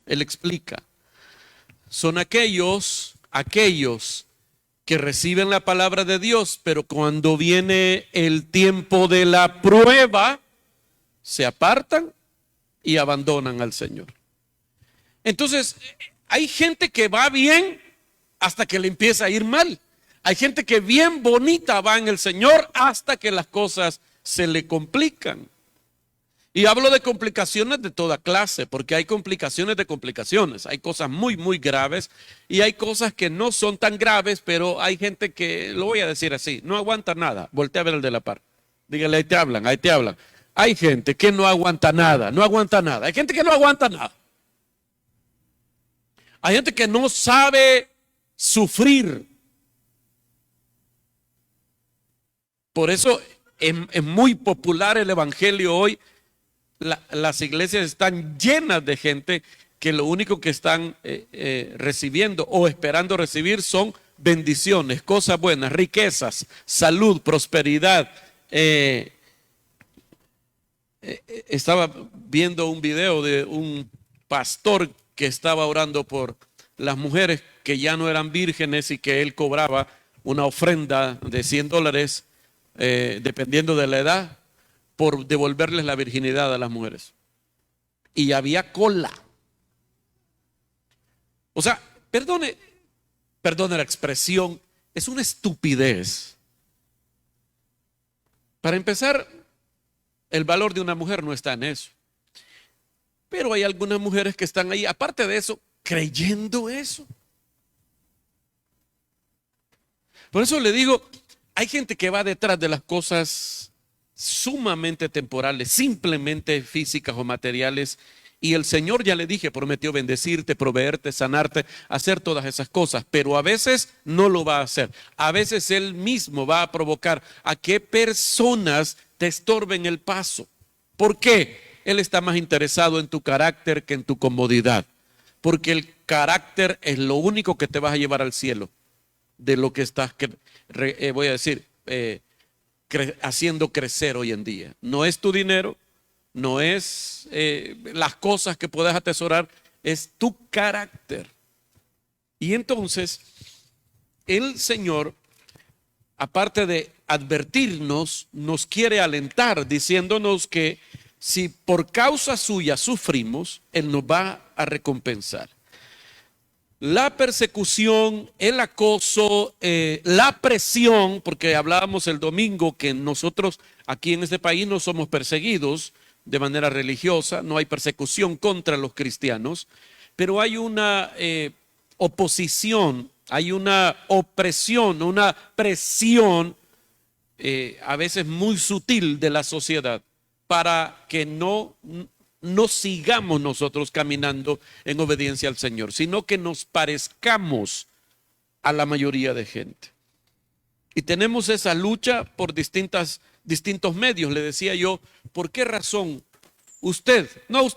Él explica. Son aquellos que reciben la palabra de Dios, pero cuando viene el tiempo de la prueba, se apartan y abandonan al Señor. Entonces, hay gente que va bien hasta que le empieza a ir mal. Hay gente que bien bonita va en el Señor hasta que las cosas se le complican. Y hablo de complicaciones de toda clase, porque hay complicaciones de complicaciones. Hay cosas muy, muy graves y hay cosas que no son tan graves, pero hay gente que, lo voy a decir así, no aguanta nada. Voltea a ver el de la par. Dígale, ahí te hablan, ahí te hablan. Hay gente que no aguanta nada, no aguanta nada. Hay gente que no aguanta nada. Hay gente que no sabe sufrir. Por eso es muy popular el evangelio hoy. Las iglesias están llenas de gente que lo único que están recibiendo o esperando recibir son bendiciones, cosas buenas, riquezas, salud, prosperidad. Estaba viendo un video de un pastor que estaba orando por las mujeres que ya no eran vírgenes y que él cobraba una ofrenda de $100, dependiendo de la edad, por devolverles la virginidad a las mujeres. Y había cola. O sea, perdone la expresión, es una estupidez. Para empezar, el valor de una mujer no está en eso. Pero hay algunas mujeres que están ahí, aparte de eso, creyendo eso. Por eso le digo, hay gente que va detrás de las cosas sumamente temporales, simplemente físicas o materiales, y el Señor, ya le dije, prometió bendecirte, proveerte, sanarte, hacer todas esas cosas, pero a veces no lo va a hacer. A veces Él mismo va a provocar a que personas te estorben el paso. ¿Por qué? Él está más interesado en tu carácter que en tu comodidad, porque el carácter es lo único que te vas a llevar al cielo de lo que estás, voy a decir, haciendo crecer hoy en día. No es tu dinero, no es las cosas que puedas atesorar, es tu carácter. Y entonces el Señor, aparte de advertirnos, nos quiere alentar diciéndonos que si por causa suya sufrimos, Él nos va a recompensar. La persecución, el acoso, la presión, porque hablábamos el domingo que nosotros aquí en este país no somos perseguidos de manera religiosa, no hay persecución contra los cristianos, pero hay una oposición, hay una opresión, una presión a veces muy sutil de la sociedad para que no sigamos nosotros caminando en obediencia al Señor, sino que nos parezcamos a la mayoría de gente. Y tenemos esa lucha por distintos medios. Le decía yo, ¿por qué razón usted no,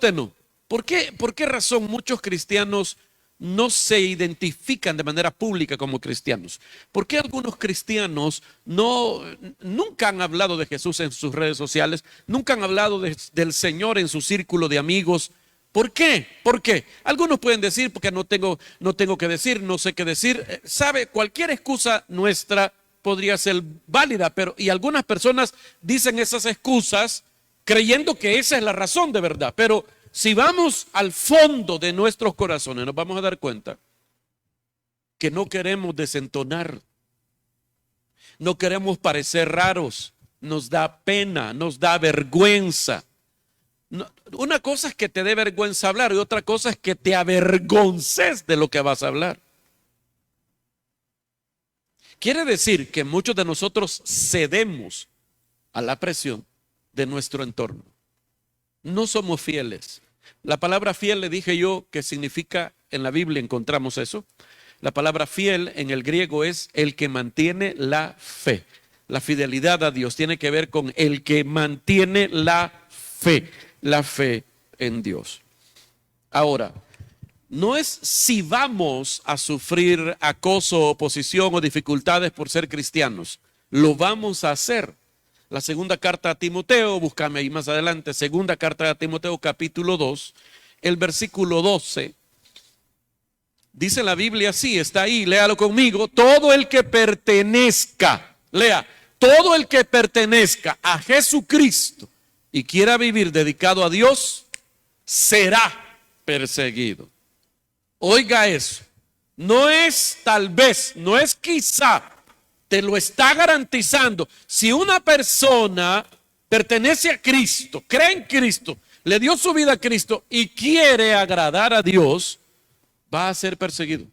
¿por qué razón muchos cristianos no se identifican de manera pública como cristianos? ¿Por qué algunos cristianos nunca han hablado de Jesús en sus redes sociales? Nunca han hablado del Señor en su círculo de amigos. ¿Por qué? ¿Por qué? Algunos pueden decir, porque no tengo que decir, no sé qué decir. Sabe, cualquier excusa nuestra podría ser válida, y algunas personas dicen esas excusas creyendo que esa es la razón de verdad. Pero si vamos al fondo de nuestros corazones, nos vamos a dar cuenta que no queremos desentonar, no queremos parecer raros, nos da pena, nos da vergüenza. Una cosa es que te dé vergüenza hablar y otra cosa es que te avergonces de lo que vas a hablar. Quiere decir que muchos de nosotros cedemos a la presión de nuestro entorno. No somos fieles. La palabra fiel, le dije yo, que significa, en la Biblia encontramos eso. La palabra fiel en el griego es el que mantiene la fe. La fidelidad a Dios tiene que ver con el que mantiene la fe en Dios. Ahora, no es si vamos a sufrir acoso, oposición o dificultades por ser cristianos. Lo vamos a hacer. La segunda carta a Timoteo, búscame ahí más adelante, segunda carta a Timoteo capítulo 2, el versículo 12. Dice la Biblia así, está ahí, léalo conmigo. Todo el que pertenezca, lea, todo el que pertenezca a Jesucristo y quiera vivir dedicado a Dios, será perseguido. Oiga eso, no es tal vez, no es quizá, te lo está garantizando. Si una persona pertenece a Cristo, cree en Cristo, le dio su vida a Cristo y quiere agradar a Dios, va a ser perseguido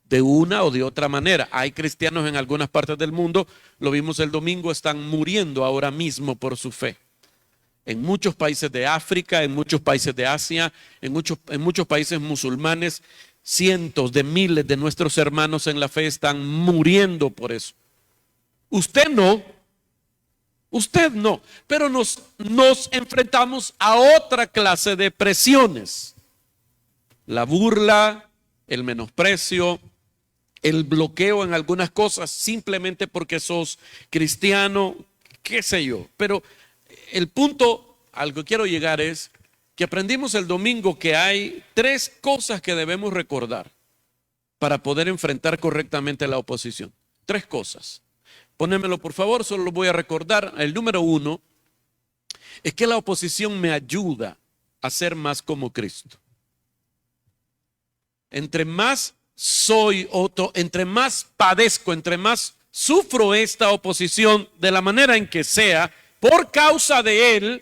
de una o de otra manera. Hay cristianos en algunas partes del mundo, lo vimos el domingo, están muriendo ahora mismo por su fe. En muchos países de África, en muchos países de Asia, en muchos países musulmanes, cientos de miles de nuestros hermanos en la fe están muriendo por eso. Usted no, pero nos enfrentamos a otra clase de presiones. La burla, el menosprecio, el bloqueo en algunas cosas simplemente porque sos cristiano, qué sé yo. Pero el punto al que quiero llegar es que aprendimos el domingo que hay 3 cosas que debemos recordar para poder enfrentar correctamente la oposición. 3 cosas. Pónemelo por favor, solo lo voy a recordar. El número 1 es que la oposición me ayuda a ser más como Cristo. Entre más entre más padezco, entre más sufro esta oposición de la manera en que sea, por causa de Él,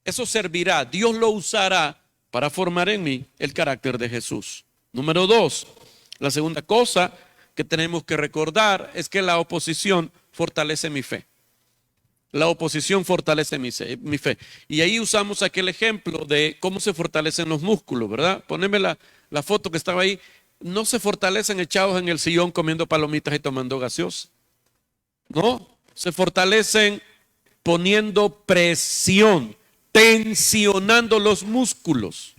eso servirá, Dios lo usará para formar en mí el carácter de Jesús. Número 2, la segunda cosa que tenemos que recordar es que la oposición fortalece mi fe. La oposición fortalece mi fe. Y ahí usamos aquel ejemplo de cómo se fortalecen los músculos, ¿verdad? Poneme la foto que estaba ahí. No se fortalecen echados en el sillón comiendo palomitas y tomando gaseosa. No, se fortalecen poniendo presión, tensionando los músculos.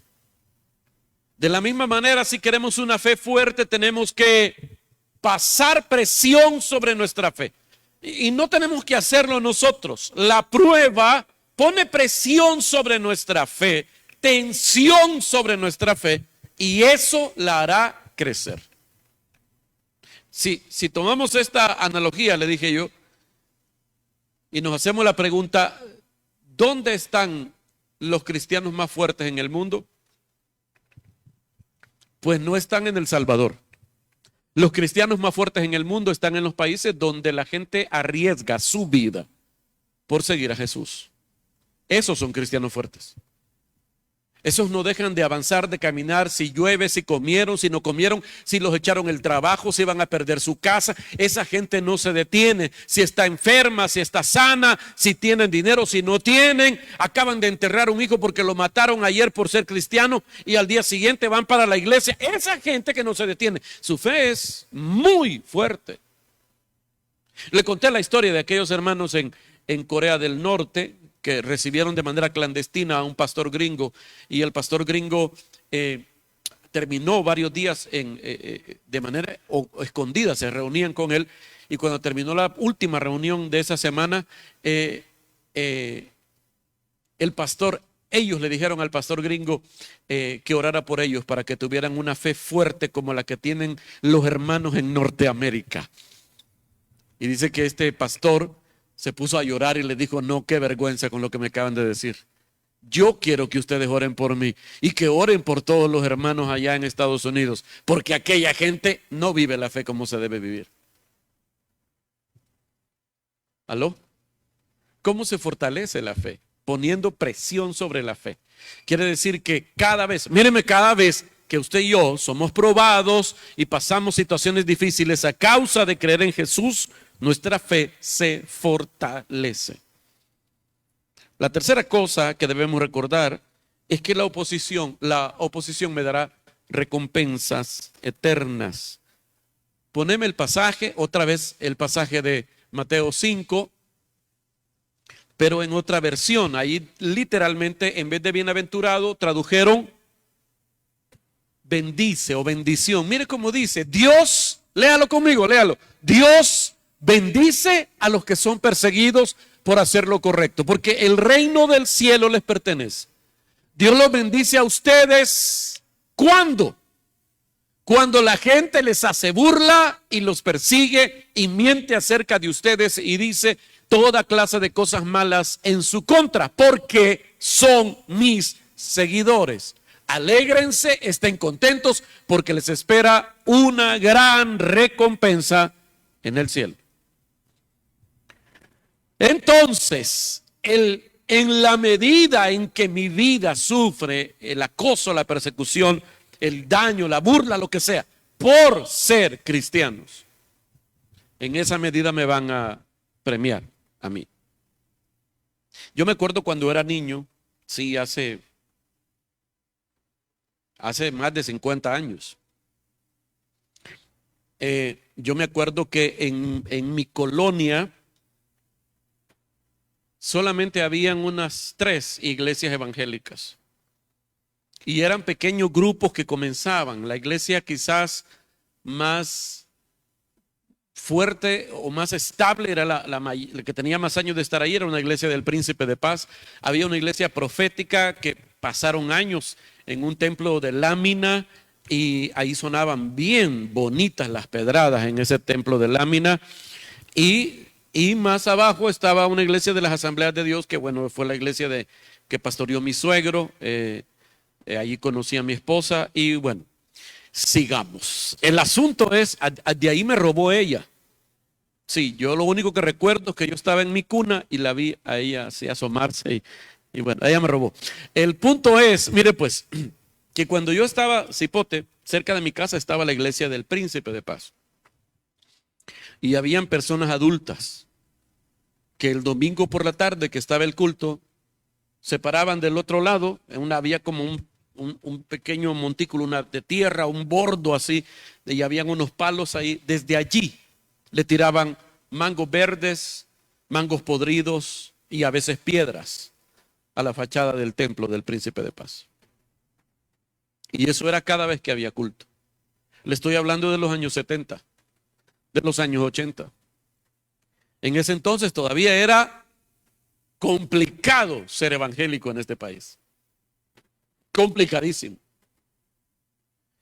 De la misma manera, si queremos una fe fuerte, tenemos que pasar presión sobre nuestra fe. Y no tenemos que hacerlo nosotros. La prueba pone presión sobre nuestra fe, tensión sobre nuestra fe, y eso la hará crecer. Si tomamos esta analogía, le dije yo, y nos hacemos la pregunta, ¿dónde están los cristianos más fuertes en el mundo? Pues no están en El Salvador. Los cristianos más fuertes en el mundo están en los países donde la gente arriesga su vida por seguir a Jesús. Esos son cristianos fuertes. Esos no dejan de avanzar, de caminar, si llueve, si comieron, si no comieron, si los echaron el trabajo, si van a perder su casa. Esa gente no se detiene. Si está enferma, si está sana, si tienen dinero, si no tienen. Acaban de enterrar a un hijo porque lo mataron ayer por ser cristiano y al día siguiente van para la iglesia. Esa gente que no se detiene, su fe es muy fuerte. Le conté la historia de aquellos hermanos en Corea del Norte que recibieron de manera clandestina a un pastor gringo, y el pastor gringo terminó varios días de manera escondida, se reunían con él, y cuando terminó la última reunión de esa semana, ellos le dijeron al pastor gringo que orara por ellos para que tuvieran una fe fuerte como la que tienen los hermanos en Norteamérica. Y dice que este pastor se puso a llorar y le dijo: no, qué vergüenza con lo que me acaban de decir. Yo quiero que ustedes oren por mí y que oren por todos los hermanos allá en Estados Unidos, porque aquella gente no vive la fe como se debe vivir. ¿Aló? ¿Cómo se fortalece la fe? Poniendo presión sobre la fe. Quiere decir que cada vez que usted y yo somos probados y pasamos situaciones difíciles a causa de creer en Jesús, nuestra fe se fortalece. La tercera cosa que debemos recordar es que la oposición me dará recompensas eternas. Poneme el pasaje, otra vez el pasaje de Mateo 5, pero en otra versión. Ahí literalmente, en vez de bienaventurado, tradujeron bendice o bendición. Mire cómo dice: Dios, léalo conmigo, léalo. Dios bendice a los que son perseguidos por hacer lo correcto, porque el reino del cielo les pertenece. Dios los bendice a ustedes. ¿Cuándo? Cuando la gente les hace burla y los persigue y miente acerca de ustedes y dice toda clase de cosas malas en su contra, porque son mis seguidores. Alégrense, estén contentos, porque les espera una gran recompensa en el cielo. Entonces, en la medida en que mi vida sufre el acoso, la persecución, el daño, la burla, lo que sea, por ser cristianos, en esa medida me van a premiar a mí. Yo me acuerdo cuando era niño, sí, hace más de 50 años. Yo me acuerdo que en mi colonia solamente habían unas 3 iglesias evangélicas. Y eran pequeños grupos que comenzaban. La iglesia quizás más fuerte o más estable era la que tenía más años de estar ahí, era una iglesia del Príncipe de Paz. Había una iglesia profética que pasaron años en un templo de lámina y ahí sonaban bien bonitas las pedradas en ese templo de lámina. Y más abajo estaba una iglesia de las Asambleas de Dios, que bueno, fue la iglesia que pastoreó mi suegro. Allí conocí a mi esposa y bueno, sigamos. El asunto es, de ahí me robó ella. Sí, yo lo único que recuerdo es que yo estaba en mi cuna y la vi a ella así asomarse y bueno, ella me robó. El punto es, mire pues, que cuando yo estaba, cipote, cerca de mi casa estaba la iglesia del Príncipe de Paz. Y habían personas adultas que el domingo por la tarde que estaba el culto, se paraban del otro lado, había como un pequeño montículo de tierra, un bordo así, y habían unos palos ahí. Desde allí le tiraban mangos verdes, mangos podridos y a veces piedras a la fachada del templo del Príncipe de Paz. Y eso era cada vez que había culto. Le estoy hablando de los años 70, de los años 80. En ese entonces todavía era complicado ser evangélico en este país. Complicadísimo.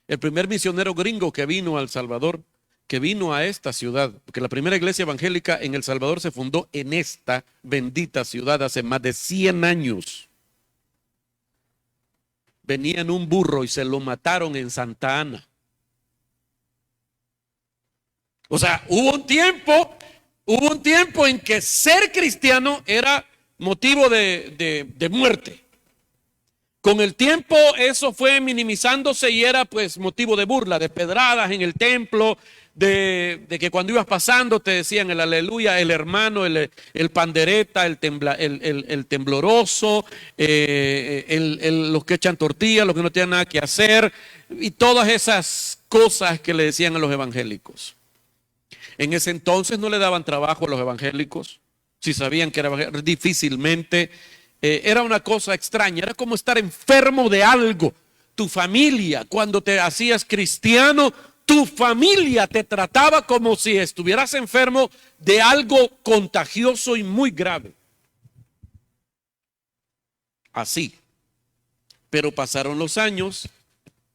El primer misionero gringo que vino a El Salvador, que vino a esta ciudad, porque la primera iglesia evangélica en El Salvador se fundó en esta bendita ciudad hace más de 100 años. Venía en un burro y se lo mataron en Santa Ana. O sea, hubo un tiempo en que ser cristiano era motivo de muerte. Con el tiempo eso fue minimizándose y era pues motivo de burla, de pedradas en el templo, de que cuando ibas pasando te decían el aleluya, el hermano, el pandereta, el tembloroso, los que echan tortillas, los que no tienen nada que hacer y todas esas cosas que le decían a los evangélicos. En ese entonces no le daban trabajo a los evangélicos, si sabían que era difícilmente. Era una cosa extraña, era como estar enfermo de algo. Tu familia, cuando te hacías cristiano, tu familia te trataba como si estuvieras enfermo de algo contagioso y muy grave. Así. Pero pasaron los años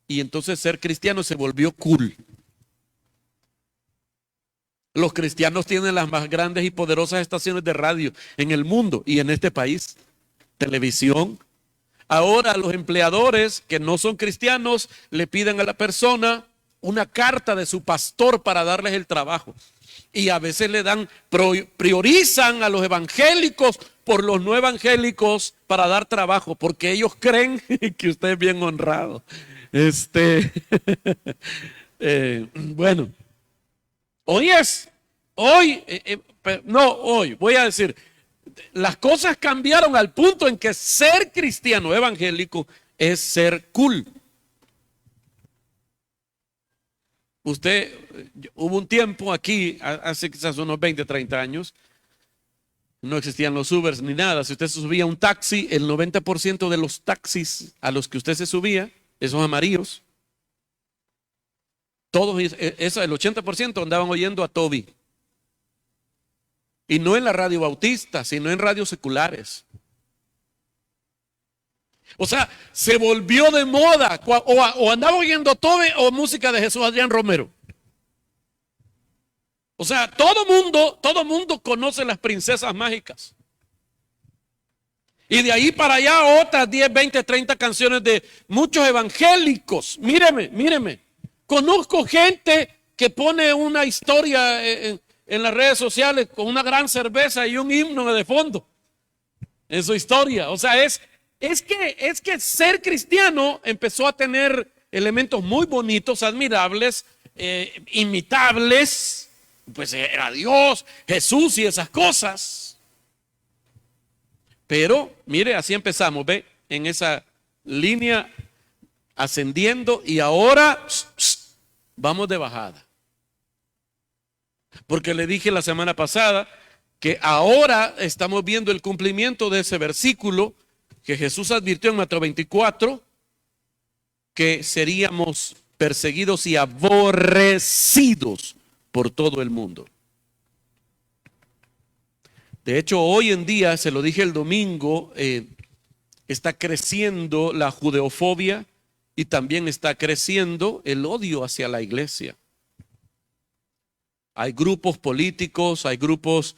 y entonces ser cristiano se volvió cool. Los cristianos tienen las más grandes y poderosas estaciones de radio en el mundo y en este país. Televisión. Ahora los empleadores que no son cristianos le piden a la persona una carta de su pastor para darles el trabajo. Y a veces priorizan a los evangélicos por los no evangélicos para dar trabajo, porque ellos creen que usted es bien honrado. Bueno. Hoy, voy a decir, las cosas cambiaron al punto en que ser cristiano evangélico es ser cool. Hubo un tiempo aquí, hace quizás unos 20, 30 años, no existían los Ubers ni nada. Si usted se subía a un taxi, el 90% de los taxis a los que usted se subía, esos amarillos, todos, el 80% andaban oyendo a Toby. Y no en la radio bautista, sino en radios seculares. O sea, se volvió de moda. O andaba oyendo Tobe o música de Jesús Adrián Romero. O sea, todo mundo conoce las princesas mágicas. Y de ahí para allá otras 10, 20, 30 canciones de muchos evangélicos. Míreme. Conozco gente que pone una historia en las redes sociales con una gran cerveza y un himno de fondo en su historia. O sea, es que ser cristiano empezó a tener elementos muy bonitos, admirables, imitables. Pues era Dios, Jesús y esas cosas. Pero, mire, así empezamos, ve, en esa línea ascendiendo y ahora vamos de bajada. Porque le dije la semana pasada que ahora estamos viendo el cumplimiento de ese versículo que Jesús advirtió en Mateo 24, que seríamos perseguidos y aborrecidos por todo el mundo. De hecho, hoy en día, se lo dije el domingo, está creciendo la judeofobia y también está creciendo el odio hacia la iglesia. Hay grupos políticos, hay grupos,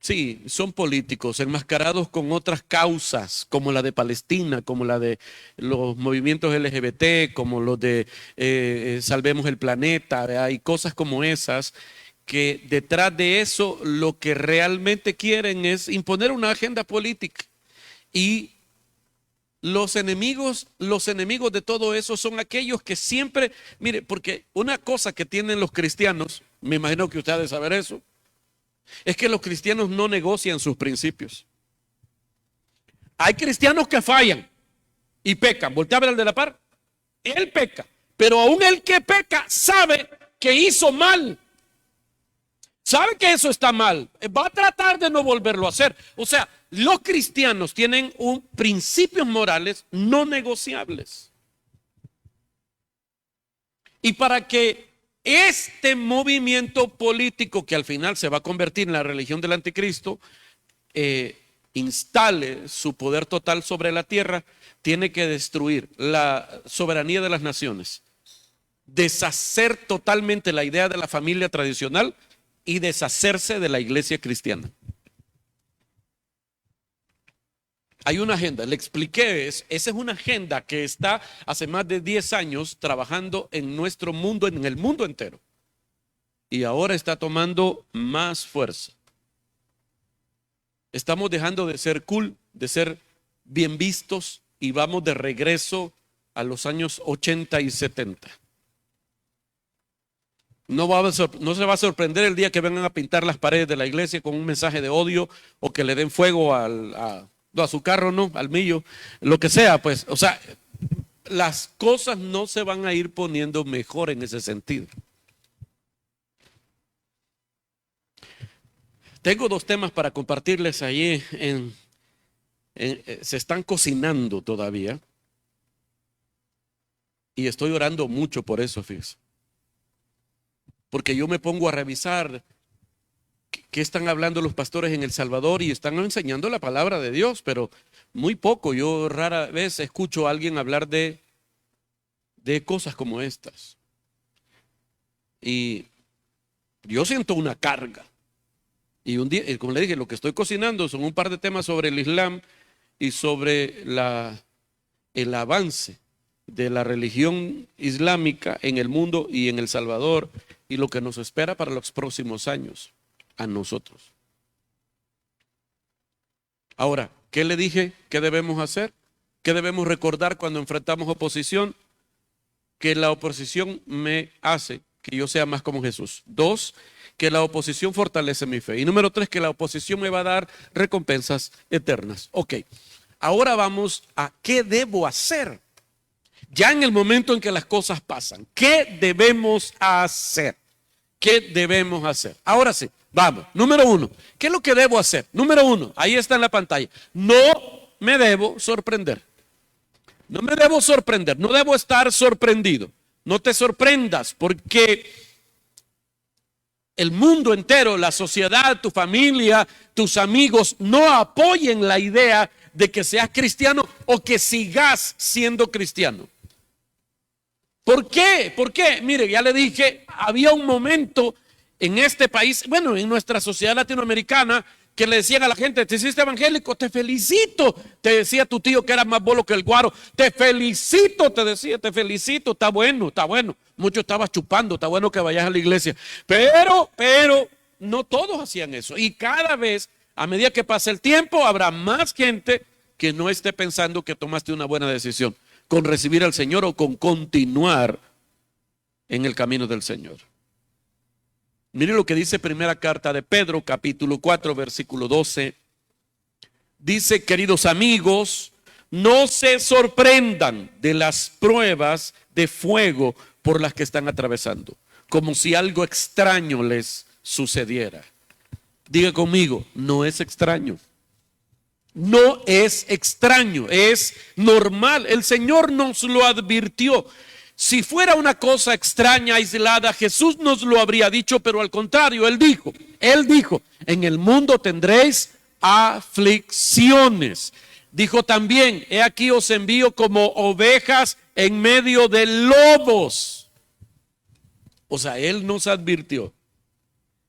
sí, son políticos enmascarados con otras causas, como la de Palestina, como la de los movimientos LGBT, como los de Salvemos el Planeta. Hay cosas como esas que detrás de eso lo que realmente quieren es imponer una agenda política. Y los enemigos de todo eso son aquellos que siempre, mire, porque una cosa que tienen los cristianos, me imagino que ustedes saben eso, es que los cristianos no negocian sus principios. Hay cristianos que fallan y pecan. Voltea a ver al de la par. Él peca, pero aún el que peca sabe que hizo mal. Sabe que eso está mal. Va a tratar de no volverlo a hacer. O sea, los cristianos tienen principios morales no negociables. Y para que este movimiento político, que al final se va a convertir en la religión del anticristo, instale su poder total sobre la tierra, tiene que destruir la soberanía de las naciones, deshacer totalmente la idea de la familia tradicional y deshacerse de la iglesia cristiana. Hay una agenda, le expliqué, esa es una agenda que está hace más de 10 años trabajando en nuestro mundo, en el mundo entero. Y ahora está tomando más fuerza. Estamos dejando de ser cool, de ser bien vistos y vamos de regreso a los años 80 y 70. No se va a sorprender el día que vengan a pintar las paredes de la iglesia con un mensaje de odio o que le den fuego a su carro, no, al millo, lo que sea, pues, o sea, las cosas no se van a ir poniendo mejor en ese sentido. Tengo 2 temas para compartirles allí, se están cocinando todavía y estoy orando mucho por eso, fíjense. Porque yo me pongo a revisar qué están hablando los pastores en El Salvador y están enseñando la palabra de Dios, pero muy poco. Yo rara vez escucho a alguien hablar de cosas como estas. Y yo siento una carga. Y un día, como le dije, lo que estoy cocinando son un par de temas sobre el Islam y sobre el avance de la religión islámica en el mundo y en El Salvador y lo que nos espera para los próximos años a nosotros. Ahora, ¿qué le dije? ¿Qué debemos hacer? ¿Qué debemos recordar cuando enfrentamos oposición? Que la oposición me hace que yo sea más como Jesús. 2, que la oposición fortalece mi fe. Y número 3, que la oposición me va a dar recompensas eternas. Ok, ahora vamos a qué debo hacer. Ya en el momento en que las cosas pasan, ¿qué debemos hacer? ¿Qué debemos hacer? Ahora sí, vamos. Número 1, ¿qué es lo que debo hacer? Número 1, ahí está en la pantalla. No me debo sorprender. No me debo sorprender, no debo estar sorprendido. No te sorprendas porque el mundo entero, la sociedad, tu familia, tus amigos no apoyen la idea de que seas cristiano o que sigas siendo cristiano. ¿Por qué? ¿Por qué? Mire, ya le dije, había un momento en este país, bueno, en nuestra sociedad latinoamericana, que le decían a la gente: te hiciste evangélico, te felicito. Te decía tu tío que era más bolo que el guaro: te felicito, te decía, te felicito, está bueno, está bueno. Mucho estabas chupando, está bueno que vayas a la iglesia. Pero, no todos hacían eso. Y cada vez, a medida que pasa el tiempo, habrá más gente que no esté pensando que tomaste una buena decisión con recibir al Señor o con continuar en el camino del Señor. Mire lo que dice primera carta de Pedro, capítulo 4, versículo 12. Dice: queridos amigos, no se sorprendan de las pruebas de fuego por las que están atravesando, como si algo extraño les sucediera. Diga conmigo: no es extraño. No es extraño, es normal. El Señor nos lo advirtió. Si fuera una cosa extraña, aislada, Jesús nos lo habría dicho, pero al contrario, Él dijo, en el mundo tendréis aflicciones. Dijo también: he aquí os envío como ovejas en medio de lobos. O sea, Él nos advirtió: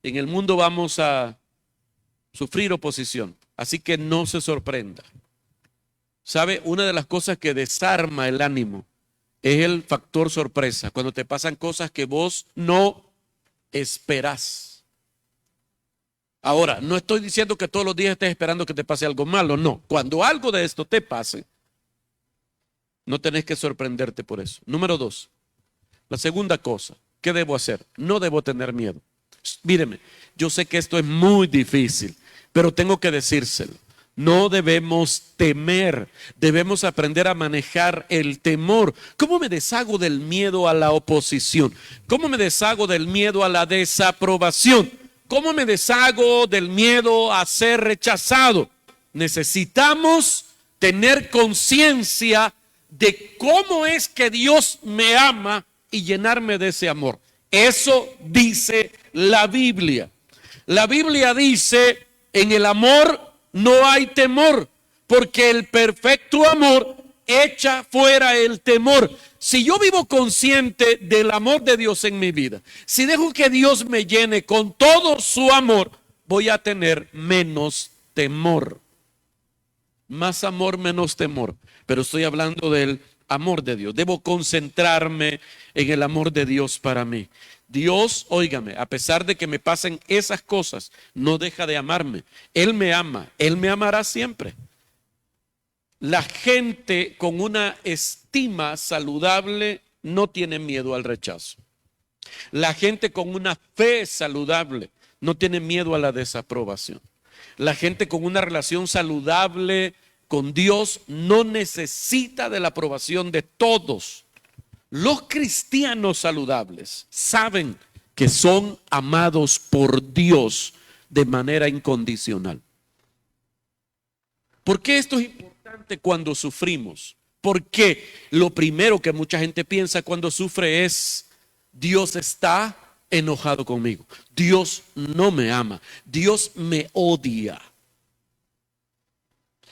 en el mundo vamos a sufrir oposición, así que no se sorprenda. ¿Sabe? Una de las cosas que desarma el ánimo es el factor sorpresa, cuando te pasan cosas que vos no esperás. Ahora, no estoy diciendo que todos los días estés esperando que te pase algo malo, no. Cuando algo de esto te pase, no tenés que sorprenderte por eso. Número 2, la segunda cosa, ¿qué debo hacer? No debo tener miedo. Míreme, yo sé que esto es muy difícil, pero tengo que decírselo. No debemos temer, debemos aprender a manejar el temor. ¿Cómo me deshago del miedo a la oposición? ¿Cómo me deshago del miedo a la desaprobación? ¿Cómo me deshago del miedo a ser rechazado? Necesitamos tener conciencia de cómo es que Dios me ama y llenarme de ese amor. Eso dice la Biblia. La Biblia dice: en el amor no hay temor, porque el perfecto amor echa fuera el temor. Si yo vivo consciente del amor de Dios en mi vida, si dejo que Dios me llene con todo su amor, voy a tener menos temor. Más amor, menos temor. Pero estoy hablando del amor de Dios. Debo concentrarme en el amor de Dios para mí. Dios, óigame, a pesar de que me pasen esas cosas, no deja de amarme. Él me ama, Él me amará siempre. La gente con una estima saludable no tiene miedo al rechazo. La gente con una fe saludable no tiene miedo a la desaprobación. La gente con una relación saludable con Dios no necesita de la aprobación de todos. Los cristianos saludables saben que son amados por Dios de manera incondicional. ¿Por qué esto es importante cuando sufrimos? Porque lo primero que mucha gente piensa cuando sufre es: Dios está enojado conmigo, Dios no me ama, Dios me odia.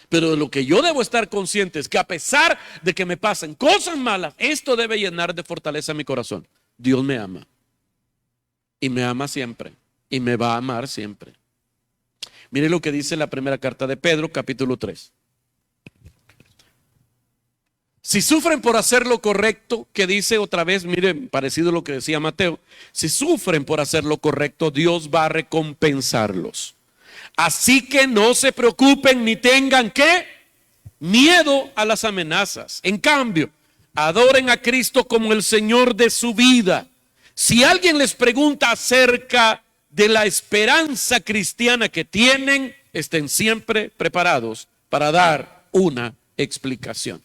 Pero de lo que yo debo estar consciente es que a pesar de que me pasen cosas malas, esto debe llenar de fortaleza mi corazón. Dios me ama. Y me ama siempre. Y me va a amar siempre. Mire lo que dice la primera carta de Pedro, capítulo 3. Si sufren por hacer lo correcto, que dice otra vez, mire, parecido a lo que decía Mateo, si sufren por hacer lo correcto, Dios va a recompensarlos. Así que no se preocupen ni tengan ¿qué? Miedo a las amenazas. En cambio, adoren a Cristo como el Señor de su vida. Si alguien les pregunta acerca de la esperanza cristiana que tienen, estén siempre preparados para dar una explicación.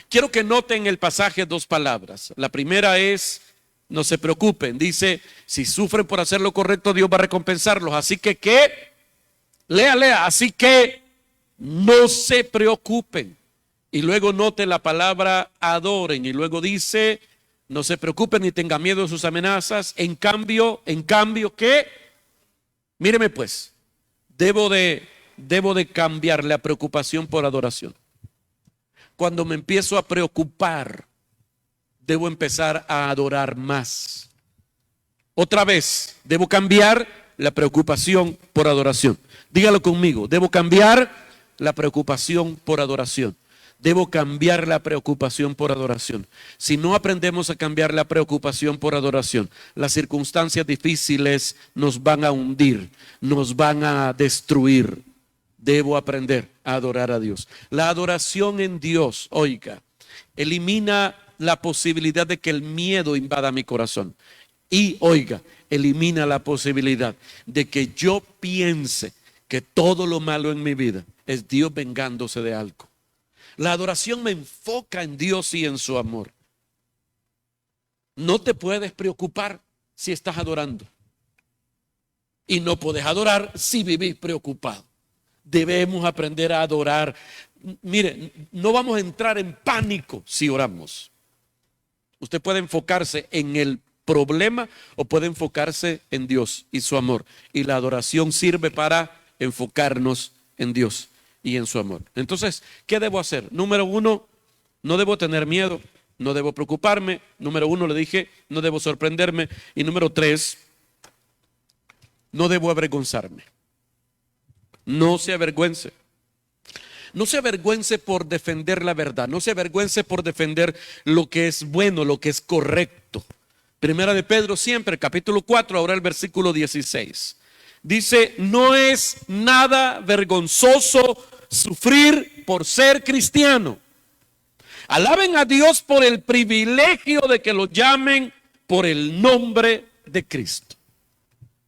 Quiero que noten el pasaje 2 palabras. La primera es: no se preocupen. Dice: si sufren por hacer lo correcto, Dios va a recompensarlos. Así que ¿qué? Lea. Así que no se preocupen. Y luego note la palabra adoren. Y luego dice: no se preocupen ni tengan miedo de sus amenazas. En cambio, ¿qué? Míreme pues, debo de debo de cambiar la preocupación por adoración. Cuando me empiezo a preocupar, debo empezar a adorar más. Otra vez, debo cambiar la preocupación por adoración. Dígalo conmigo, debo cambiar la preocupación por adoración. Debo cambiar la preocupación por adoración. Si no aprendemos a cambiar la preocupación por adoración, las circunstancias difíciles nos van a hundir, nos van a destruir. Debo aprender a adorar a Dios. La adoración en Dios, oiga, elimina la posibilidad de que el miedo invada mi corazón. Y, oiga, elimina la posibilidad de que yo piense que todo lo malo en mi vida es Dios vengándose de algo. La adoración me enfoca en Dios y en su amor. No te puedes preocupar si estás adorando. Y no puedes adorar si vivís preocupado. Debemos aprender a adorar. Mire, no vamos a entrar en pánico si oramos. Usted puede enfocarse en el problema o puede enfocarse en Dios y su amor. Y la adoración sirve para enfocarnos en Dios y en su amor. Entonces, ¿qué debo hacer? Número uno, no debo tener miedo, no debo preocuparme. Número uno, le dije, no debo sorprenderme. Y número tres, no debo avergonzarme. No se avergüence. No se avergüence por defender la verdad. No se avergüence por defender lo que es bueno, lo que es correcto. Primera de Pedro siempre, capítulo 4, ahora el versículo 16. Dice, no es nada vergonzoso sufrir por ser cristiano. Alaben a Dios por el privilegio de que lo llamen por el nombre de Cristo.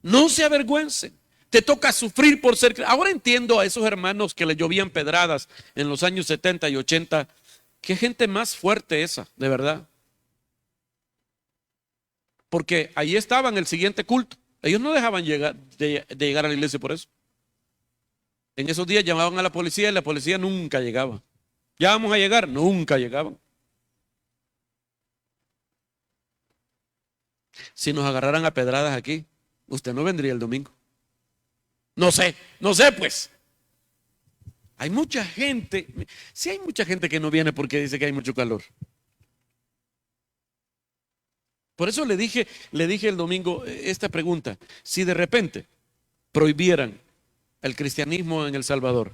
No se avergüencen. Te toca sufrir por ser cristiano. Ahora entiendo a esos hermanos que le llovían pedradas en los años 70 y 80. Qué gente más fuerte esa, de verdad. Porque ahí estaban el siguiente culto. Ellos no dejaban de llegar a la iglesia por eso. En esos días llamaban a la policía y la policía nunca llegaba. Ya vamos a llegar, nunca llegaban. Si nos agarraran a pedradas aquí, usted no vendría el domingo. No sé pues. Hay mucha gente, sí hay mucha gente que no viene porque dice que hay mucho calor. Por eso le dije el domingo esta pregunta. Si de repente prohibieran el cristianismo en El Salvador,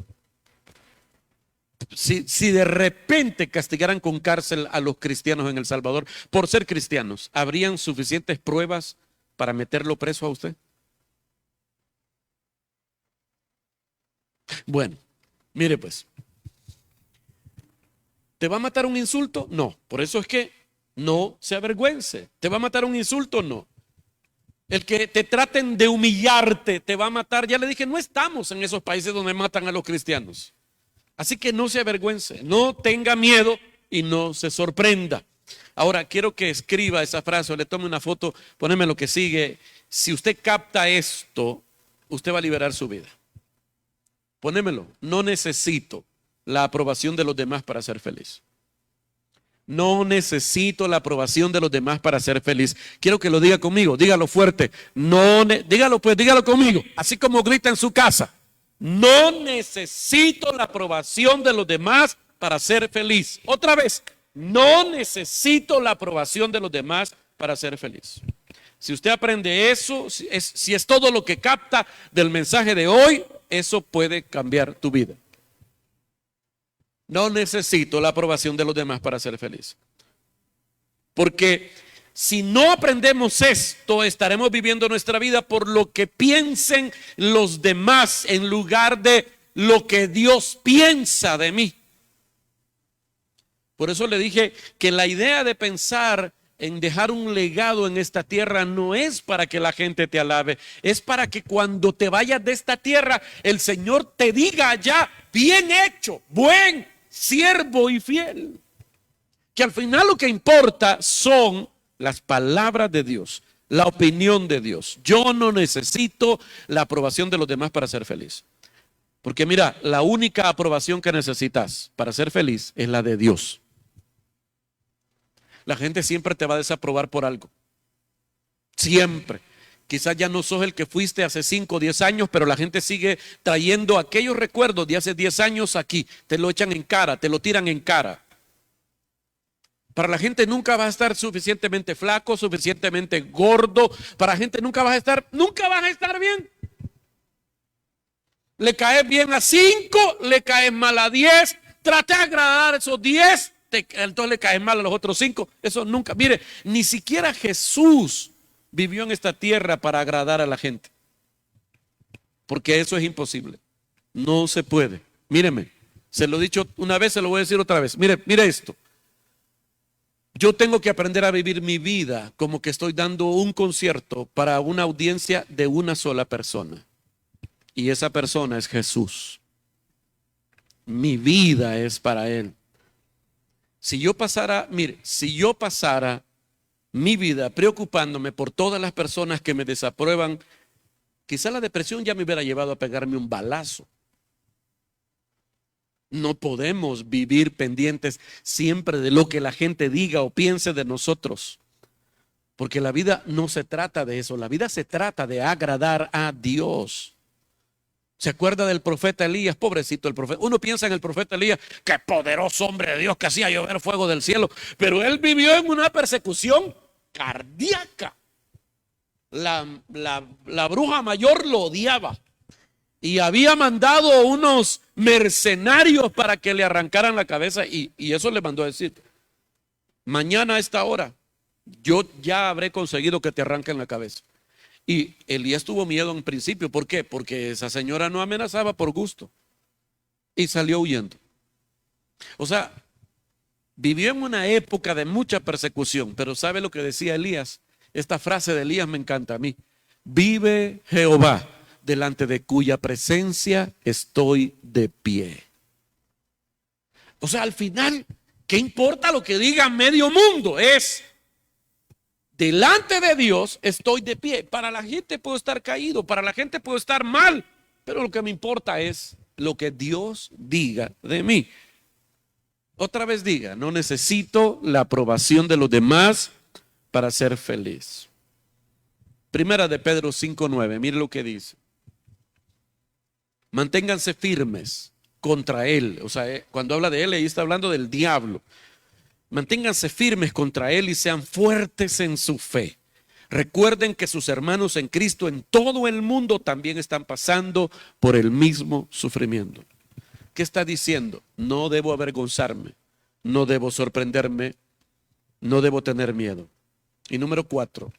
si de repente castigaran con cárcel a los cristianos en El Salvador por ser cristianos, ¿habrían suficientes pruebas para meterlo preso a usted? Bueno, mire pues, ¿te va a matar un insulto? No, por eso es que no se avergüence. ¿Te va a matar un insulto? No. El que te traten de humillarte te va a matar. Ya le dije, no estamos en esos países donde matan a los cristianos. Así que no se avergüence, no tenga miedo y no se sorprenda. Ahora quiero que escriba esa frase o le tome una foto, poneme lo que sigue. Si usted capta esto, usted va a liberar su vida. Ponémelo, no necesito la aprobación de los demás para ser feliz. No necesito la aprobación de los demás para ser feliz. Quiero que lo diga conmigo, dígalo fuerte. Dígalo conmigo, así como grita en su casa. No necesito la aprobación de los demás para ser feliz. Otra vez, no necesito la aprobación de los demás para ser feliz. Si usted aprende eso, si es todo lo que capta del mensaje de hoy, eso puede cambiar tu vida. No necesito la aprobación de los demás para ser feliz. Porque si no aprendemos esto, estaremos viviendo nuestra vida por lo que piensen los demás en lugar de lo que Dios piensa de mí. Por eso le dije que la idea de pensar en dejar un legado en esta tierra no es para que la gente te alabe, es para que cuando te vayas de esta tierra, el Señor te diga allá, bien hecho, buen siervo y fiel. Que al final lo que importa son las palabras de Dios, la opinión de Dios. Yo no necesito la aprobación de los demás para ser feliz. Porque mira, la única aprobación que necesitas para ser feliz es la de Dios. La gente siempre te va a desaprobar por algo. Siempre. Quizás ya no sos el que fuiste hace 5 o 10 años, pero la gente sigue trayendo aquellos recuerdos de hace 10 años aquí. Te lo echan en cara, te lo tiran en cara. Para la gente nunca vas a estar suficientemente flaco, suficientemente gordo. Para la gente nunca vas a estar bien. Le caes bien a 5, le caes mal a 10. Trata de agradar a esos 10, entonces le caes mal a los otros 5. Eso nunca. Mire, ni siquiera Jesús vivió en esta tierra para agradar a la gente. Porque eso es imposible. No se puede. Míreme, se lo he dicho una vez, se lo voy a decir otra vez. Mire esto. Yo tengo que aprender a vivir mi vida como que estoy dando un concierto para una audiencia de una sola persona. Y esa persona es Jesús. Mi vida es para Él. Si yo pasara mi vida preocupándome por todas las personas que me desaprueban, quizá la depresión ya me hubiera llevado a pegarme un balazo. No podemos vivir pendientes siempre de lo que la gente diga o piense de nosotros. Porque la vida no se trata de eso. La vida se trata de agradar a Dios. ¿Se acuerda del profeta Elías? Pobrecito el profeta. Uno piensa en el profeta Elías, que poderoso hombre de Dios que hacía llover fuego del cielo. Pero él vivió en una persecución cardíaca. La bruja mayor lo odiaba. Y había mandado unos mercenarios para que le arrancaran la cabeza. Y eso le mandó a decir: mañana a esta hora yo ya habré conseguido que te arranquen la cabeza. Y Elías tuvo miedo en principio. ¿Por qué? Porque esa señora no amenazaba por gusto. Y salió huyendo. O sea, vivió en una época de mucha persecución. Pero ¿sabe lo que decía Elías? Esta frase de Elías me encanta a mí: vive Jehová, delante de cuya presencia estoy de pie. O sea, al final, ¿qué importa lo que diga medio mundo? Es: delante de Dios estoy de pie. Para la gente puedo estar caído, para la gente puedo estar mal, pero lo que me importa es lo que Dios diga de mí. Otra vez diga: no necesito la aprobación de los demás para ser feliz. Primera de Pedro 5:9, mire lo que dice: manténganse firmes contra él. O sea, cuando habla de él, ahí está hablando del diablo. Manténganse firmes contra él y sean fuertes en su fe. Recuerden que sus hermanos en Cristo en todo el mundo también están pasando por el mismo sufrimiento. ¿Qué está diciendo? No debo avergonzarme, no debo sorprenderme, no debo tener miedo. Y número 4,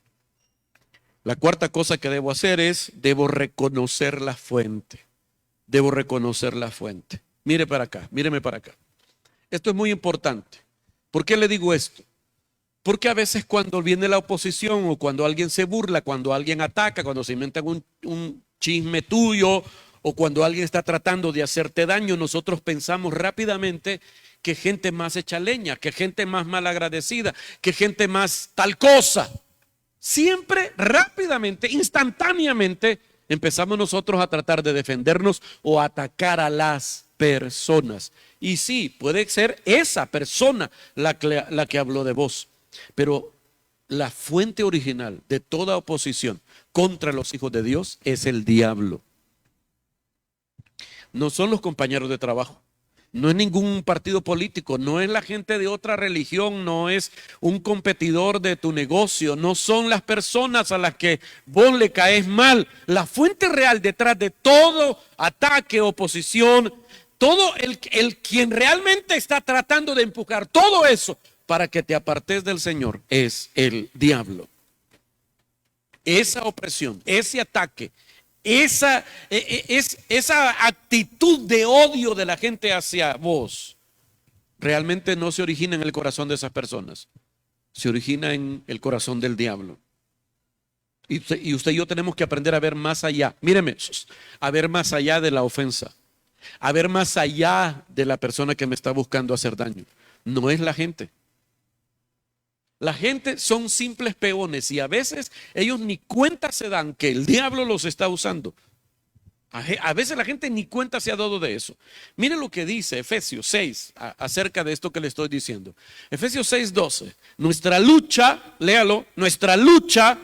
la cuarta cosa que debo hacer es: debo reconocer la fuente. Debo reconocer la fuente. Mire para acá, míreme para acá. Esto es muy importante. ¿Por qué le digo esto? Porque a veces cuando viene la oposición, o cuando alguien se burla, cuando alguien ataca, cuando se inventan un chisme tuyo, o cuando alguien está tratando de hacerte daño, nosotros pensamos rápidamente que gente más echa leña, que gente más malagradecida, que gente más tal cosa. Siempre, rápidamente, instantáneamente, empezamos nosotros a tratar de defendernos o atacar a las personas. Y sí, puede ser esa persona la que habló de vos. Pero la fuente original de toda oposición contra los hijos de Dios es el diablo. No son los compañeros de trabajo. No es ningún partido político, no es la gente de otra religión, no es un competidor de tu negocio, no son las personas a las que vos le caes mal. La fuente real detrás de todo ataque, oposición, todo el quien realmente está tratando de empujar todo eso para que te apartes del Señor es el diablo. Esa opresión, ese ataque, esa actitud de odio de la gente hacia vos realmente no se origina en el corazón de esas personas, se origina en el corazón del diablo. Y usted y yo tenemos que aprender a ver más allá. Míreme, a ver más allá de la ofensa, a ver más allá de la persona que me está buscando hacer daño. No es la gente. La gente son simples peones y a veces ellos ni cuenta se dan que el diablo los está usando. A veces la gente ni cuenta se ha dado de eso. Mire lo que dice Efesios 6 acerca de esto que le estoy diciendo. Efesios 6:12. Nuestra lucha, léalo, nuestra lucha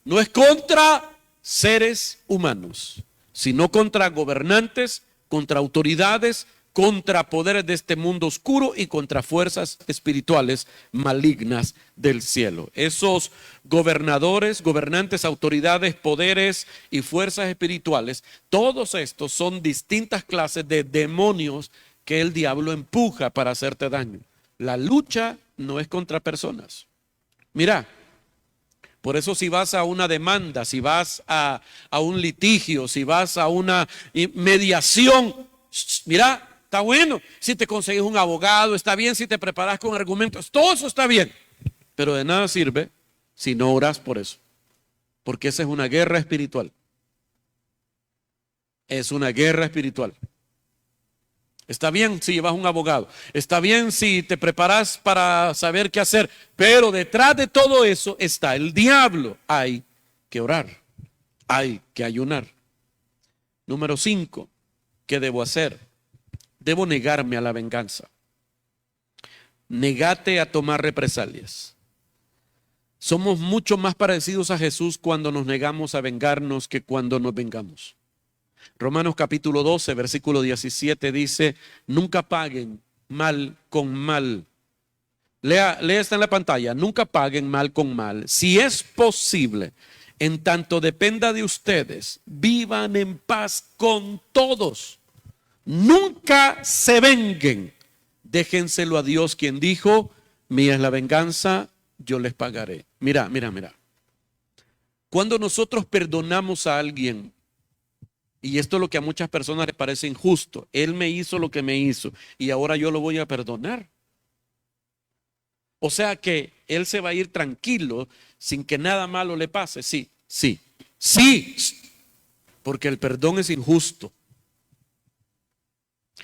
No es contra seres humanos, sino contra gobernantes, contra autoridades, contra poderes de este mundo oscuro y contra fuerzas espirituales malignas del cielo. Esos gobernadores, gobernantes, autoridades, poderes y fuerzas espirituales, todos estos son distintas clases de demonios que el diablo empuja para hacerte daño. La lucha no es contra personas. Mira, por eso si vas a una demanda, si vas a un litigio, si vas a una mediación, mira, está bueno si te consigues un abogado, está bien si te preparas con argumentos, todo eso está bien, pero de nada sirve si no oras por eso, porque esa es una guerra espiritual. Es una guerra espiritual. Está bien si llevas un abogado, está bien si te preparas para saber qué hacer, pero detrás de todo eso está el diablo. Hay que orar, hay que ayunar. Número 5, ¿qué debo hacer? Debo negarme a la venganza. Negate a tomar represalias. Somos mucho más parecidos a Jesús cuando nos negamos a vengarnos que cuando nos vengamos. Romanos capítulo 12, versículo 17 dice, nunca paguen mal con mal. Lea está en la pantalla, nunca paguen mal con mal. Si es posible, en tanto dependa de ustedes, vivan en paz con todos. Nunca se venguen. Déjenselo a Dios, quien dijo, mía es la venganza, yo les pagaré. Mira. Cuando nosotros perdonamos a alguien, y esto es lo que a muchas personas les parece injusto, él me hizo lo que me hizo y ahora yo lo voy a perdonar. O sea que él se va a ir tranquilo sin que nada malo le pase. Sí, porque el perdón es injusto.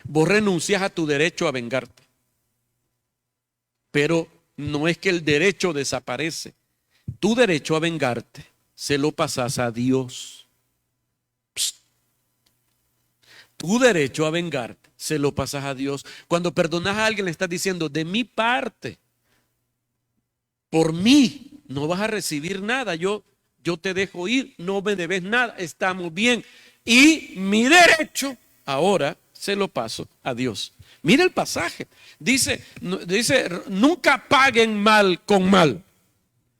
Vos renuncias a tu derecho a vengarte, pero no es que el derecho desaparece. Tu derecho a vengarte se lo pasas a Dios. Tu derecho a vengarte se lo pasas a Dios. Cuando perdonas a alguien le estás diciendo, de mi parte, por mí no vas a recibir nada, yo te dejo ir, no me debes nada, estamos bien. Y mi derecho ahora se lo paso a Dios. Mira el pasaje, dice, nunca paguen mal con mal.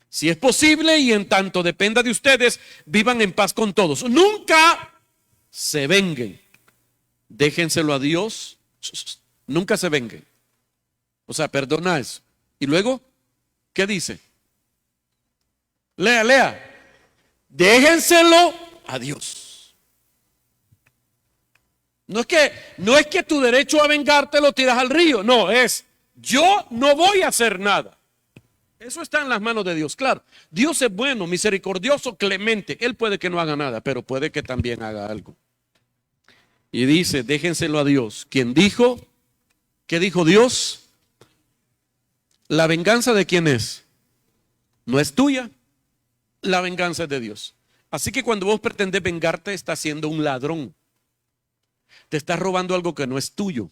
Si es posible y en tanto dependa de ustedes, vivan en paz con todos. Nunca se venguen. Déjenselo a Dios. Nunca se venguen. O sea, perdona eso. Y luego, ¿qué dice? Lea. Déjenselo a Dios. No es que tu derecho a vengarte lo tiras al río. No, yo no voy a hacer nada. Eso está en las manos de Dios. Claro, Dios es bueno, misericordioso, clemente. Él puede que no haga nada, pero puede que también haga algo. Y dice, déjenselo a Dios. ¿Quién dijo? ¿Qué dijo Dios? ¿La venganza de quién es? No es tuya. La venganza es de Dios. Así que cuando vos pretendés vengarte, estás siendo un ladrón. Te estás robando algo que no es tuyo.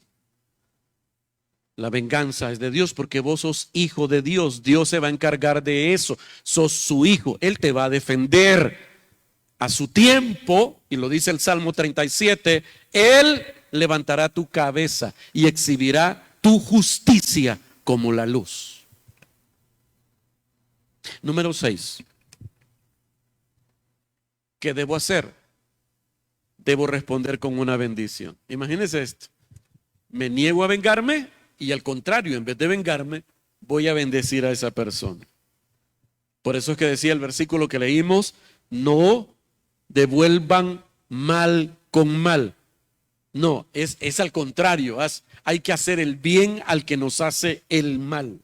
La venganza es de Dios porque vos sos hijo de Dios. Dios se va a encargar de eso. Sos su hijo. Él te va a defender. A su tiempo, y lo dice el Salmo 37, Él levantará tu cabeza y exhibirá tu justicia como la luz. Número 6. ¿Qué debo hacer? Debo responder con una bendición. Imagínense esto. Me niego a vengarme y al contrario, en vez de vengarme, voy a bendecir a esa persona. Por eso es que decía el versículo que leímos, no devuelvan mal con mal. No, es al contrario. Hay que hacer el bien al que nos hace el mal.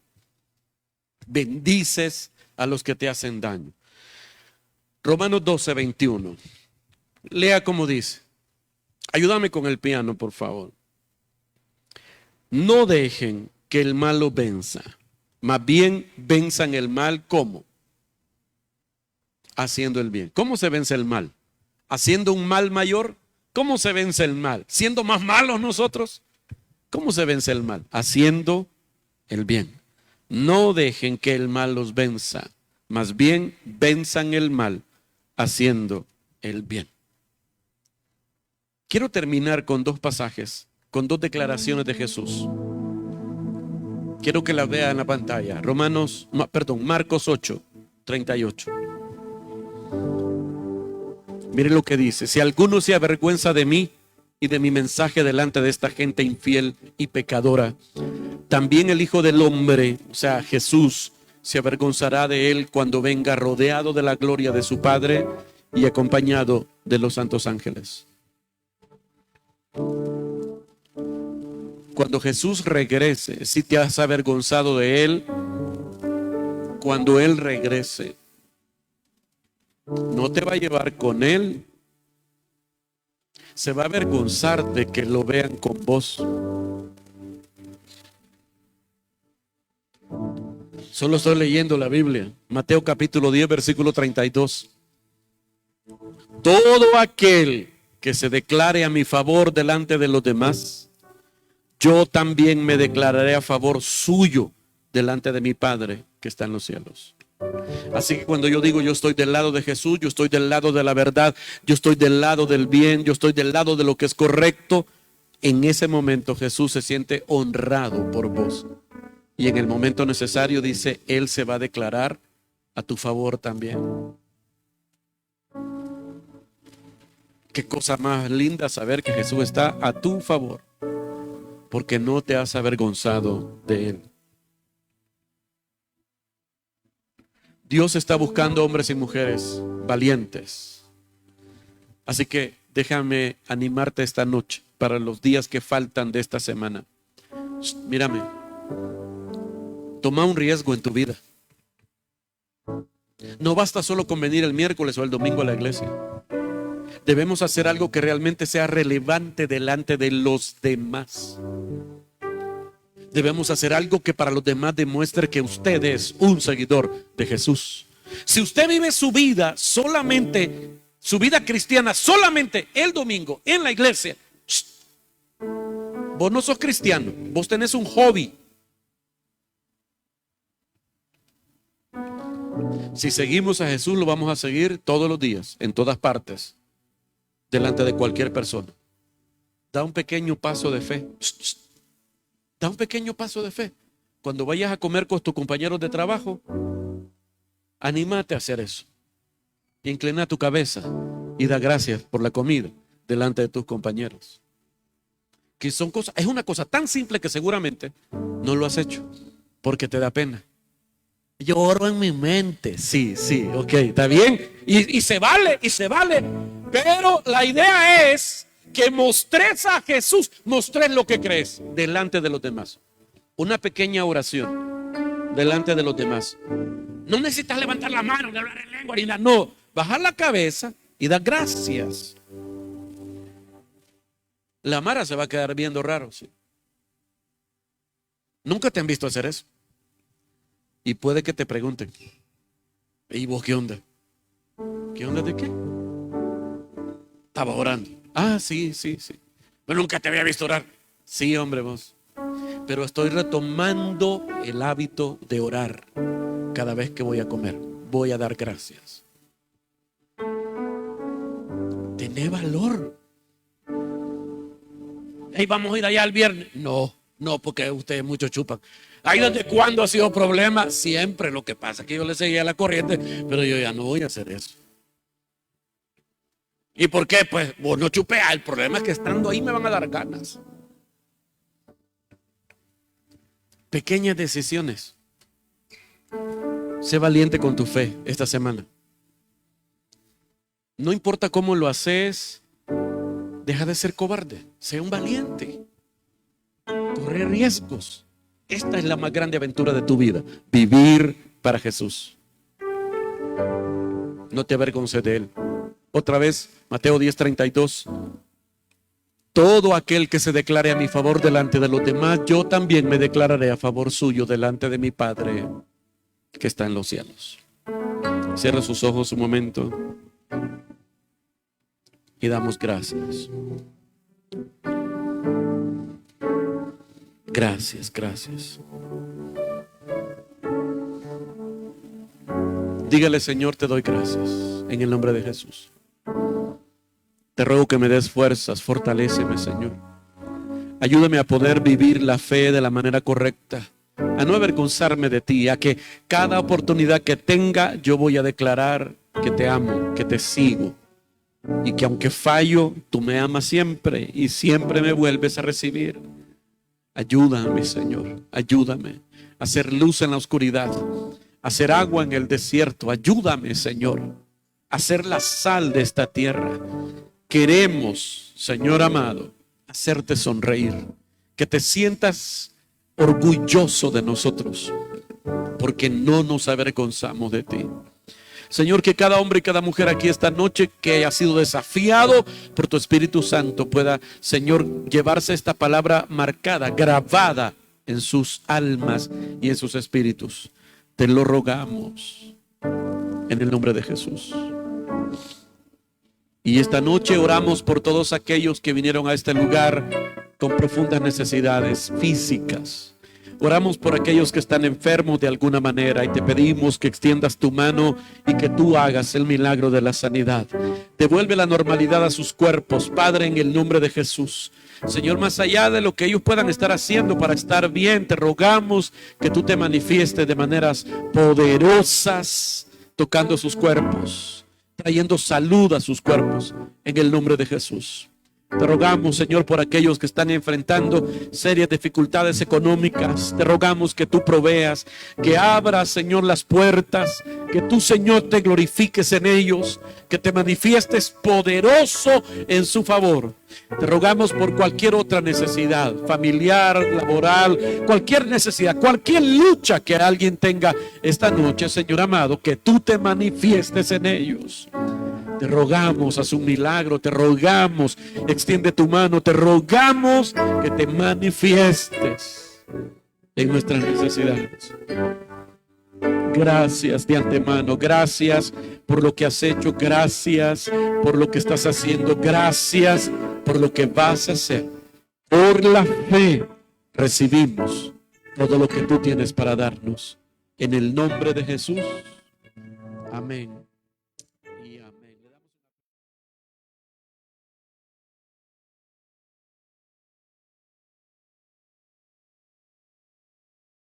Bendices a los que te hacen daño. Romanos 12, 21. Lea como dice. Ayúdame con el piano, por favor. No dejen que el mal los venza. Más bien venzan el mal, ¿cómo? Haciendo el bien. ¿Cómo se vence el mal? Haciendo un mal mayor. ¿Cómo se vence el mal? ¿Siendo más malos nosotros? ¿Cómo se vence el mal? Haciendo el bien. No dejen que el mal los venza. Más bien venzan el mal haciendo el bien. Quiero terminar con dos pasajes, con dos declaraciones de Jesús. Quiero que las vea en la pantalla. Marcos 8, 38. Mire lo que dice: si alguno se avergüenza de mí y de mi mensaje delante de esta gente infiel y pecadora, también el Hijo del Hombre, o sea, Jesús, se avergonzará de él cuando venga rodeado de la gloria de su Padre y acompañado de los santos ángeles. Cuando Jesús regrese, si te has avergonzado de él, cuando él regrese, no te va a llevar con él. Se va a avergonzar de que lo vean con vos. Solo estoy leyendo la Biblia. Mateo capítulo 10, versículo 32. Todo aquel que se declare a mi favor delante de los demás, yo también me declararé a favor suyo delante de mi Padre que está en los cielos. Así que cuando yo digo yo estoy del lado de Jesús, yo estoy del lado de la verdad, yo estoy del lado del bien, yo estoy del lado de lo que es correcto, en ese momento Jesús se siente honrado por vos. Y en el momento necesario, dice, Él se va a declarar a tu favor también. Qué cosa más linda saber que Jesús está a tu favor, porque no te has avergonzado de Él. Dios está buscando hombres y mujeres valientes. Así que déjame animarte esta noche para los días que faltan de esta semana. Mírame, toma un riesgo en tu vida. No basta solo con venir el miércoles o el domingo a la iglesia. Debemos hacer algo que realmente sea relevante delante de los demás. Debemos hacer algo que para los demás demuestre que usted es un seguidor de Jesús. Si usted vive su vida solamente, su vida cristiana solamente el domingo en la iglesia, vos no sos cristiano, vos tenés un hobby. Si seguimos a Jesús, lo vamos a seguir todos los días, en todas partes, delante de cualquier persona. Da un pequeño paso de fe. Da un pequeño paso de fe. Cuando vayas a comer con tus compañeros de trabajo, anímate a hacer eso. Inclina tu cabeza y da gracias por la comida delante de tus compañeros. Que son cosas, es una cosa tan simple que seguramente no lo has hecho porque te da pena. Yo oro en mi mente. Sí, ok, está bien. Y se vale. Pero la idea es que mostres a Jesús, mostres lo que crees delante de los demás. Una pequeña oración delante de los demás. No necesitas levantar la mano, ni hablar en lengua, ni nada. No, bajar la cabeza y dar gracias. La Mara se va a quedar viendo raro, ¿sí? Nunca te han visto hacer eso. Y puede que te pregunten: ¿y vos qué onda? ¿Qué onda de qué? Estaba orando. Ah, sí. Pero nunca te había visto orar. Sí, hombre, vos. Pero estoy retomando el hábito de orar. Cada vez que voy a comer, voy a dar gracias. Tené valor. Hey, vamos a ir allá el viernes. No, porque ustedes mucho chupan. Ahí desde cuándo ha sido problema. Siempre. Lo que pasa es que yo le seguía la corriente, pero yo ya no voy a hacer eso. ¿Y por qué? Pues vos no chupeas. El problema es que estando ahí me van a dar ganas. Pequeñas decisiones. Sé valiente con tu fe esta semana. No importa cómo lo haces, deja de ser cobarde. Sé un valiente. Corre riesgos. Esta es la más grande aventura de tu vida. Vivir para Jesús. No te avergonces de Él. Otra vez, Mateo 10:32. Todo aquel que se declare a mi favor delante de los demás, yo también me declararé a favor suyo delante de mi Padre que está en los cielos. Cierra sus ojos un momento y damos gracias. Gracias. Dígale: Señor, te doy gracias. en el nombre de Jesús. Te ruego que me des fuerzas, fortaléceme, Señor. Ayúdame a poder vivir la fe de la manera correcta, a no avergonzarme de ti, a que cada oportunidad que tenga yo voy a declarar que te amo, que te sigo, y que aunque fallo, tú me amas siempre y siempre me vuelves a recibir. Ayúdame, Señor, ayúdame a hacer luz en la oscuridad, a hacer agua en el desierto. Ayúdame, Señor, a ser la sal de esta tierra. Queremos, Señor amado, hacerte sonreír, que te sientas orgulloso de nosotros, porque no nos avergonzamos de ti. Señor, que cada hombre y cada mujer aquí esta noche que ha sido desafiado por tu Espíritu Santo pueda, Señor, llevarse esta palabra marcada, grabada en sus almas y en sus espíritus. Te lo rogamos en el nombre de Jesús. Y esta noche oramos por todos aquellos que vinieron a este lugar con profundas necesidades físicas. Oramos por aquellos que están enfermos de alguna manera y te pedimos que extiendas tu mano y que tú hagas el milagro de la sanidad. Devuelve la normalidad a sus cuerpos, Padre, en el nombre de Jesús. Señor, más allá de lo que ellos puedan estar haciendo para estar bien, te rogamos que tú te manifiestes de maneras poderosas, tocando sus cuerpos, trayendo salud a sus cuerpos, en el nombre de Jesús. Te rogamos, Señor, por aquellos que están enfrentando serias dificultades económicas. Te rogamos que tú proveas, que abras, Señor, las puertas, que tú, Señor, te glorifiques en ellos, que te manifiestes poderoso en su favor. Te rogamos por cualquier otra necesidad, familiar, laboral, cualquier necesidad, cualquier lucha que alguien tenga esta noche, Señor amado, que tú te manifiestes en ellos. Te rogamos, haz un milagro, te rogamos, extiende tu mano, te rogamos que te manifiestes en nuestras necesidades. Gracias de antemano, gracias por lo que has hecho, gracias por lo que estás haciendo, gracias por lo que vas a hacer. Por la fe recibimos todo lo que tú tienes para darnos. En el nombre de Jesús. Amén.